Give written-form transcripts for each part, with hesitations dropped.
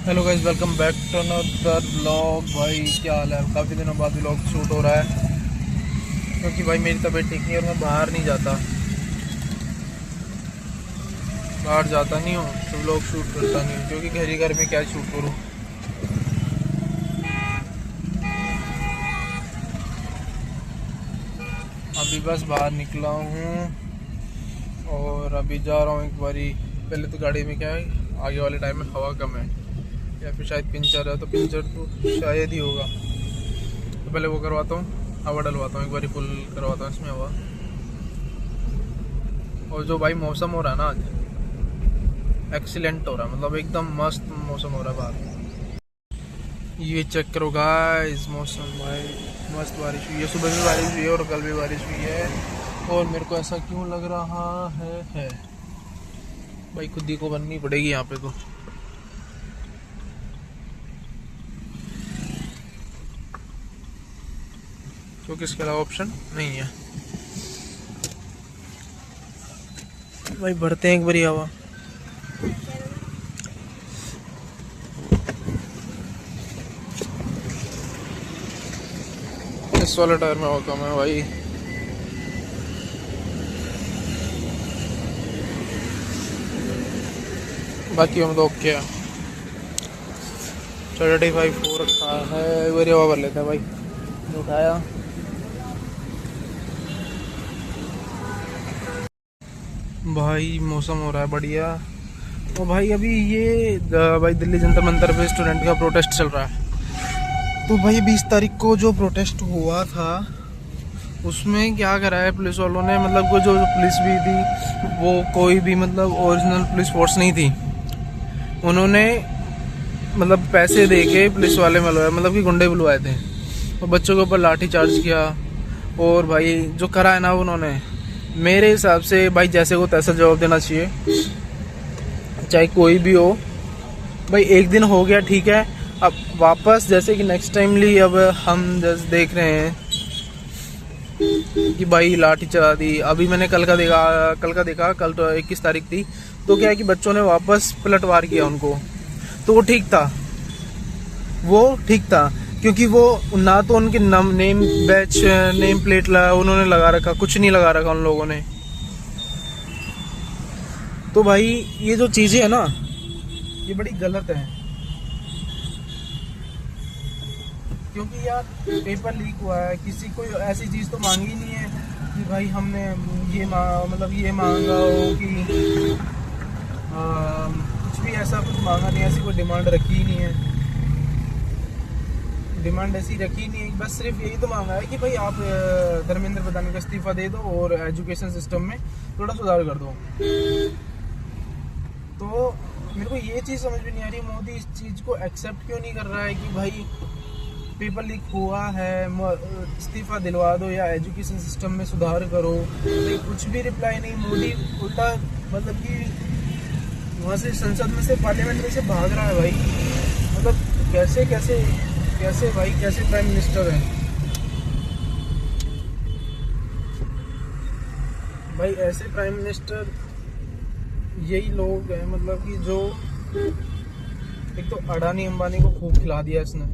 Hello guys, welcome back to another vlog. भाई क्या हाल है? काफ़ी दिनों बाद व्लॉग शूट हो रहा है क्योंकि भाई मेरी तबीयत ठीक नहीं है और मैं बाहर नहीं जाता, नहीं हूँ तो व्लॉग शूट करता नहीं हूँ क्योंकि घर में क्या शूट करूँ। अभी बस बाहर निकला हूँ और अभी जा रहा हूँ एक बारी। पहले तो गाड़ी में क्या है, आगे वाले टाइम में हवा कम है या फिर शायद पंचर है, तो पंचर तो शायद ही होगा, तो पहले वो करवाता हूँ, हवा डलवाता हूँ, एक बारी फुल करवाता हूँ इसमें हवा। और जो भाई मौसम हो रहा है ना आज, एक्सीलेंट हो रहा है, मतलब एकदम मस्त मौसम हो रहा है बाहर। ये चेक करो गाइस, मौसम भाई मस्त, बारिश हुई है, सुबह भी बारिश हुई है और कल भी बारिश हुई है। और मेरे को ऐसा क्यों लग रहा है भाई, खुद ही को बननी पड़ेगी यहाँ पे तो। क्योंकि इसके अलावा ऑप्शन नहीं है भाई। भरते हैं एक बारी हवा। इस वाले टायर में हवा कम है भाई। बाकी हम तो ओके है। 35 रखा है, एक बारी हवा भर लेते हैं भाई। उठाया भाई, मौसम हो रहा है बढ़िया। तो भाई अभी ये भाई दिल्ली जंतर मंतर पे स्टूडेंट का प्रोटेस्ट चल रहा है। तो भाई 20 तारीख को जो प्रोटेस्ट हुआ था उसमें क्या करा है पुलिस वालों ने, मतलब को जो पुलिस भी थी वो कोई भी मतलब ओरिजिनल पुलिस फोर्स नहीं थी। उन्होंने मतलब पैसे दे के पुलिस वाले मतलब कि गुंडे बुलवाए थे और बच्चों के ऊपर लाठी चार्ज किया। और भाई जो करा है ना उन्होंने, मेरे हिसाब से भाई जैसे को तैसा जवाब देना चाहिए, चाहे कोई भी हो। भाई एक दिन हो गया ठीक है, अब वापस जैसे कि नेक्स्ट टाइमली अब हम जैसे देख रहे हैं कि भाई लाठी चला दी। अभी मैंने कल का देखा, कल तो 21 तारीख थी, तो क्या है कि बच्चों ने वापस पलटवार किया उनको। तो वो ठीक था क्योंकि वो ना तो उनके नेम प्लेट उन्होंने लगा रखा, कुछ नहीं लगा रखा उन लोगों ने। तो भाई ये जो चीजें है ना, ये बड़ी गलत है क्योंकि यार पेपर लीक हुआ है, किसी को ऐसी चीज तो मांगी नहीं है कि भाई हमने ये मांगा हो कि कुछ भी ऐसा कुछ मांगा नहीं, ऐसी कोई डिमांड रखी ही नहीं है। डिमांड ऐसी रखी नहीं है, बस सिर्फ यही तो मांगा है कि भाई आप धर्मेंद्र प्रधान का इस्तीफा दे दो और एजुकेशन सिस्टम में थोड़ा सुधार कर दो। तो मेरे को ये चीज़ समझ में नहीं आ रही, मोदी इस चीज़ को एक्सेप्ट क्यों नहीं कर रहा है कि भाई पेपर लीक हुआ है, इस्तीफा दिलवा दो या एजुकेशन सिस्टम में सुधार करो। भाई कुछ भी रिप्लाई नहीं, मोदी उल्टा मतलब कि वहाँ से संसद में से, पार्लियामेंट में से भाग रहा है भाई। मतलब कैसे भाई, कैसे प्राइम मिनिस्टर है भाई? ऐसे प्राइम मिनिस्टर यही लोग हैं मतलब कि जो, एक तो अडानी अंबानी को खूब खिला दिया इसने,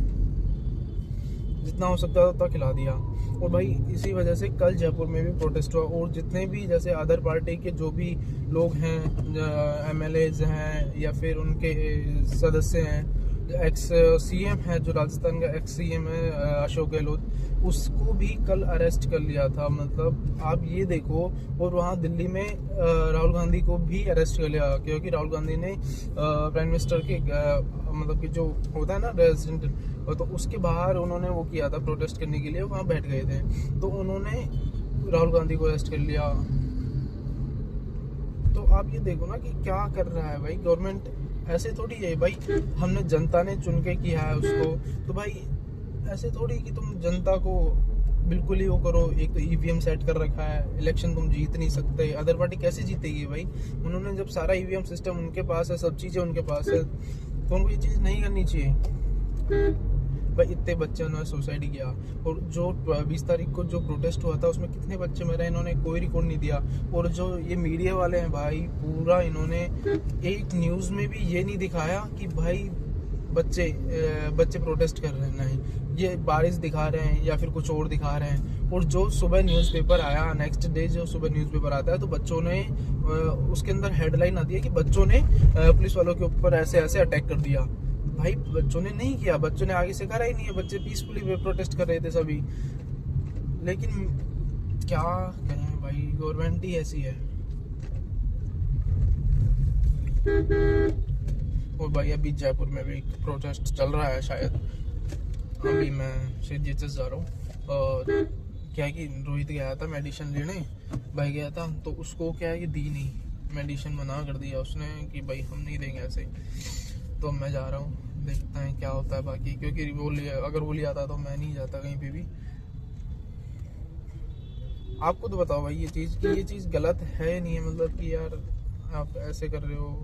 जितना हो सकता था उतना खिला दिया। और भाई इसी वजह से कल जयपुर में भी प्रोटेस्ट हुआ। और जितने भी जैसे अदर पार्टी के जो भी लोग हैं, MLAs हैं या फिर उनके सदस्य हैं, एक्स CM है जो राजस्थान का एक्स CM है अशोक गहलोत, उसको भी कल अरेस्ट कर लिया था। मतलब आप ये देखो। और वहाँ दिल्ली में राहुल गांधी को भी अरेस्ट कर लिया क्योंकि राहुल गांधी ने प्राइम मिनिस्टर के मतलब कि जो होता है ना रेजिडेंट, तो उसके बाहर उन्होंने वो किया था प्रोटेस्ट करने के लिए, वहाँ बैठ गए थे, तो उन्होंने राहुल गांधी को अरेस्ट कर लिया। तो आप ये देखो ना कि क्या कर रहा है भाई गवर्नमेंट। ऐसे थोड़ी है भाई, हमने जनता ने चुन के किया है उसको, तो भाई ऐसे थोड़ी कि तुम जनता को बिल्कुल ही वो करो। एक तो EVM सेट कर रखा है, इलेक्शन तुम जीत नहीं सकते, अदर पार्टी कैसे जीतेगी भाई? उन्होंने जब सारा EVM सिस्टम उनके पास है, सब चीज़ें उनके पास है, तो उनको ये चीज़ नहीं करनी चाहिए भाई। इतने बच्चे उन्होंने सुसाइड किया। और जो 20 तारीख को जो प्रोटेस्ट हुआ था उसमें कितने बच्चे मरे, इन्होंने कोई रिकॉर्ड नहीं दिया। और जो ये मीडिया वाले हैं भाई, पूरा इन्होंने एक न्यूज़ में भी ये नहीं दिखाया कि भाई बच्चे प्रोटेस्ट कर रहे हैं, नहीं, ये बारिश दिखा रहे हैं या फिर कुछ और दिखा रहे हैं। और जो सुबह न्यूज़पेपर आया, नेक्स्ट डे जो सुबह न्यूज़पेपर आता है, तो बच्चों ने उसके अंदर हेडलाइन आती है कि बच्चों ने पुलिस वालों के ऊपर ऐसे ऐसे अटैक कर दिया। भाई बच्चों ने नहीं किया, बच्चों ने आगे से करा ही नहीं है, बच्चे पीसफुली प्रोटेस्ट कर रहे थे सभी। लेकिन क्या करें भाई, गवर्नमेंट ही ऐसी है। और भाई अभी जयपुर में भी प्रोटेस्ट चल रहा है शायद। अभी मैं शिरडी से जा रहा हूँ, और क्या है कि रोहित गया था मेडिसिन लेने, भाई गया था, तो उसको क्या है कि दी नहीं, मेडिसिन मना कर दिया उसने कि भाई हम नहीं देंगे ऐसे। तो मैं जा रहा हूँ, देखते हैं क्या होता है बाकी, क्योंकि अगर वो ले आता तो मैं नहीं जाता कहीं पे भी। आपको तो बताओ भाई ये चीज़ गलत है नहीं है, मतलब कि यार आप ऐसे कर रहे हो,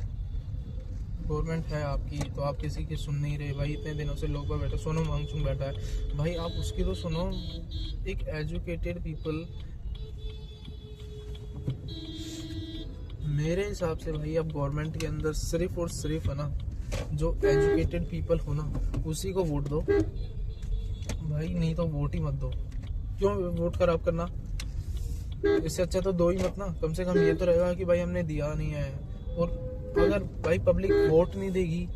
गवर्नमेंट है आपकी, तो आप किसी की सुन नहीं रहे भाई। इतने दिनों से लोग पर बैठे, सोनू वांगचुक बैठा है भाई, आप उसकी तो सुनो। एक एजुकेटेड पीपल, मेरे हिसाब से भाई अब गवर्नमेंट के अंदर सिर्फ और सिर्फ है ना, जो एजुकेटेड पीपल हो ना, उसी को वोट दो भाई, नहीं तो वोट ही मत दो। क्यों वोट खराब करना, इससे अच्छा तो दो ही मत ना। कम से कम ये तो रहेगा कि भाई हमने दिया नहीं है। और अगर भाई पब्लिक वोट नहीं देगी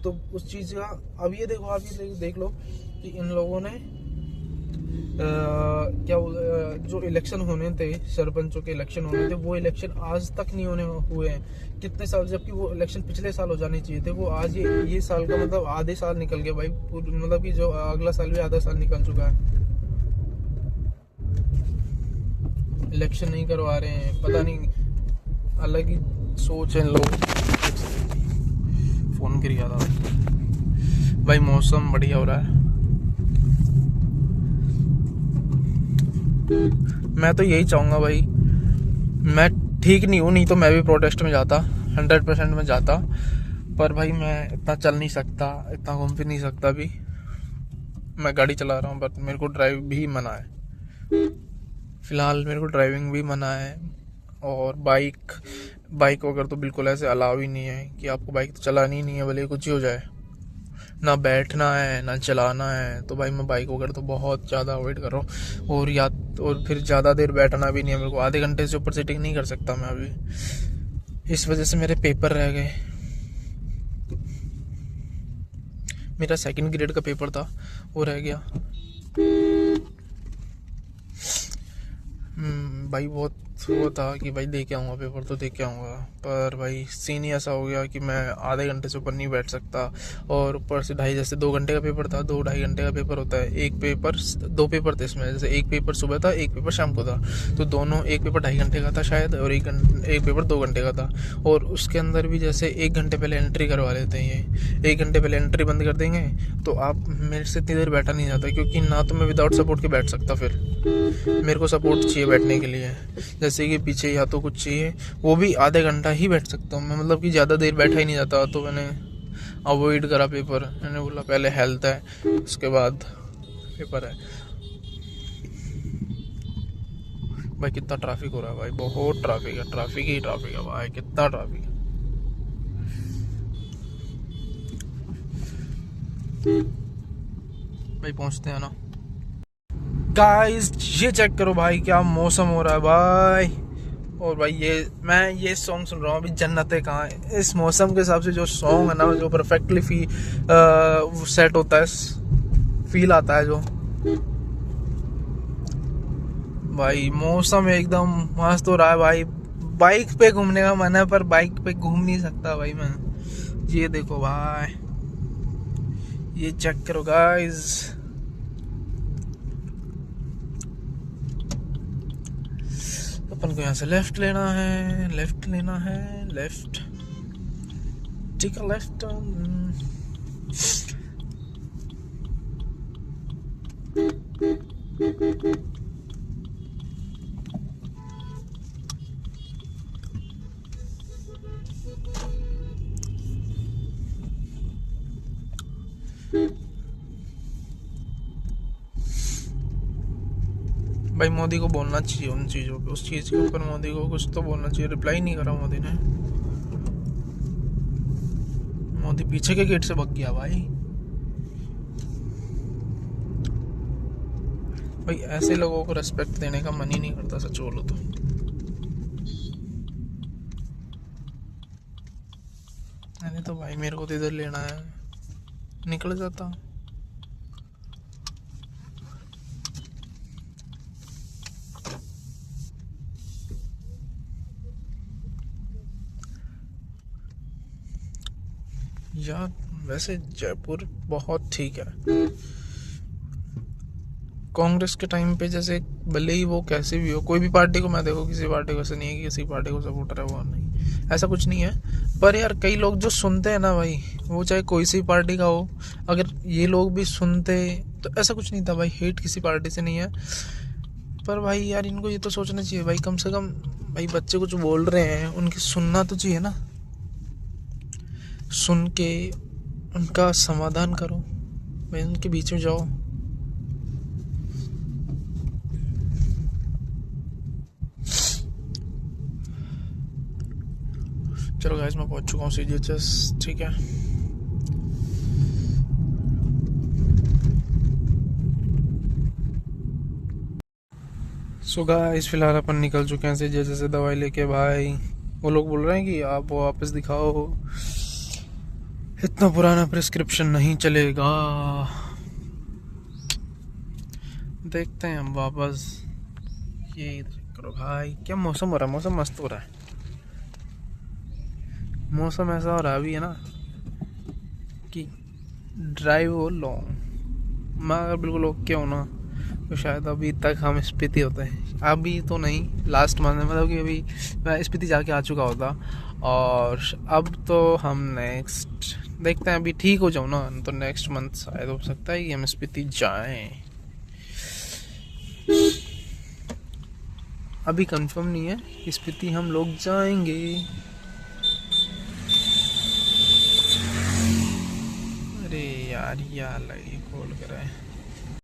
तो उस चीज़ का, अब ये देखो, आप ये देख लो कि इन लोगों ने जो इलेक्शन होने थे, सरपंचों के इलेक्शन होने थे, वो इलेक्शन आज तक नहीं होने हुए हैं। कितने साल, जबकि वो इलेक्शन पिछले साल हो जाने चाहिए थे, वो आज ये साल का मतलब आधे साल निकल गया भाई। मतलब कि जो अगला साल भी आधा साल निकल चुका है, इलेक्शन नहीं करवा रहे हैं। पता नहीं, अलग ही सोच है इन लोग। फोन गिर गया था भाई। मौसम बढ़िया हो रहा है। मैं तो यही चाहूंगा भाई, मैं ठीक नहीं हूँ, नहीं तो मैं भी प्रोटेस्ट में जाता, 100% में जाता। पर भाई मैं इतना चल नहीं सकता, इतना घूम फिर नहीं सकता। भी मैं गाड़ी चला रहा हूँ, बट मेरे को ड्राइव भी मना है फिलहाल, मेरे को ड्राइविंग भी मना है। और बाइक वगैरह तो बिल्कुल ऐसे अलाउ ही नहीं है कि आपको बाइक तो चलानी ही नहीं है, भले कुछ ही हो जाए। ना बैठना है ना चलाना है, तो भाई मैं बाइक वगैरह तो बहुत ज़्यादा अवॉइड कर रहा हूँ। और फिर ज़्यादा देर बैठना भी नहीं है मेरे को, आधे घंटे से ऊपर सिटिंग नहीं कर सकता मैं अभी। इस वजह से मेरे पेपर रह गए। मेरा 2nd ग्रेड का पेपर था, वो रह गया। भाई बहुत वो था कि भाई दे के आऊँगा पेपर, तो दे के आऊँगा। पर भाई सीन ही ऐसा हो गया कि मैं आधे घंटे से ऊपर नहीं बैठ सकता। और ऊपर से जैसे 2 घंटे का पेपर था, 2-2.5 घंटे का पेपर होता है। 2 पेपर थे इसमें, जैसे एक पेपर सुबह था, एक पेपर शाम को था। तो दोनों, एक पेपर 2.5 घंटे का था शायद, और एक पेपर 2 घंटे का था। और उसके अंदर भी जैसे 1 घंटे पहले एंट्री करवा लेते हैं ये, 1 घंटे पहले एंट्री बंद कर देंगे, तो आप मेरे से इतनी देर बैठा नहीं जाता, क्योंकि ना तो मैं विदाउट सपोर्ट के बैठ सकता, फिर मेरे को सपोर्ट चाहिए बैठने के लिए। जैसे कि पीछे या तो कुछ चाहिए, वो भी आधे घंटा ही बैठ सकता हूँ मैं, मतलब कि ज़्यादा देर बैठा ही नहीं जाता। तो मैंने अवॉइड करा पेपर। मैंने बोला पहले हेल्थ है, उसके बाद पेपर है। भाई कितना ट्रैफिक हो रहा है भाई, बहुत ट्रैफिक है, ट्रैफिक ही ट्रैफिक है भाई, कितना ट्रैफिक है। भाई पहुंचते हैं ना गाइस, ये चेक करो भाई क्या मौसम हो रहा है भाई। और भाई मैं ये सॉन्ग सुन रहा हूँ अभी, जन्नतें कहाँ है। इस मौसम के हिसाब से जो सॉन्ग है ना, जो परफेक्टली सेट होता है, फील आता है जो भाई। मौसम एकदम मस्त हो रहा है भाई। बाइक पे घूमने का मन है, पर बाइक पे घूम नहीं सकता भाई मैं। ये देखो भाई, ये चेक करो गाइस। अपन को यहाँ से लेफ्ट लेना है, लेफ्ट ठीक है, लेफ्ट। भाई मोदी को बोलना चाहिए उन चीज़ों पे, उस चीज़ के ऊपर मोदी को कुछ तो बोलना चाहिए। रिप्लाई नहीं करा मोदी ने। मोदी पीछे के गेट से भाग गया भाई। भाई ऐसे लोगों को रेस्पेक्ट देने का मन ही नहीं करता, सच बोलो तो। नहीं तो भाई मेरे को तो इधर लेना है, निकल जाता। यार वैसे जयपुर बहुत ठीक है। कांग्रेस के टाइम पे जैसे भले ही वो कैसे भी हो, कोई भी पार्टी को मैं देखो, किसी पार्टी को ऐसा नहीं है कि किसी पार्टी को सपोर्टर है वो, नहीं ऐसा कुछ नहीं है। पर यार कई लोग जो सुनते हैं ना भाई, वो चाहे कोई सी पार्टी का हो, अगर ये लोग भी सुनते तो ऐसा कुछ नहीं था भाई। हेट किसी पार्टी से नहीं है, पर भाई यार इनको ये तो सोचना चाहिए भाई, कम से कम भाई बच्चे कुछ बोल रहे हैं उनकी सुनना तो चाहिए ना, सुन के उनका समाधान करो भाई, उनके बीच में जाओ। चलो गाइस मैं पहुंच चुका हूँ CGHS, ठीक है। सो गाइस फिलहाल अपन निकल चुके हैं CGHS से दवाई लेके भाई। वो लोग बोल रहे हैं कि आप वो वापस दिखाओ, इतना पुराना प्रिस्क्रिप्शन नहीं चलेगा। देखते हैं हम वापस। ये इधर करो भाई, क्या मौसम हो रहा है, मौसम मस्त हो रहा है। मौसम ऐसा हो रहा है अभी है ना कि ड्राइव हो लॉन्ग। मैं अगर बिल्कुल ओके हो ना तो शायद अभी तक हम स्पीति होते हैं। अभी तो नहीं, लास्ट मंथ मतलब कि अभी मैं स्पीति जाके आ चुका होता, और अब तो हम नेक्स्ट देखते हैं, अभी ठीक हो जाऊँ ना तो नेक्स्ट मंथ शायद हो सकता है कि हम स्पीति जाएं। अभी कंफर्म नहीं है, स्पीति हम लोग जाएंगे। अरे यार ये लगी खोल कर है।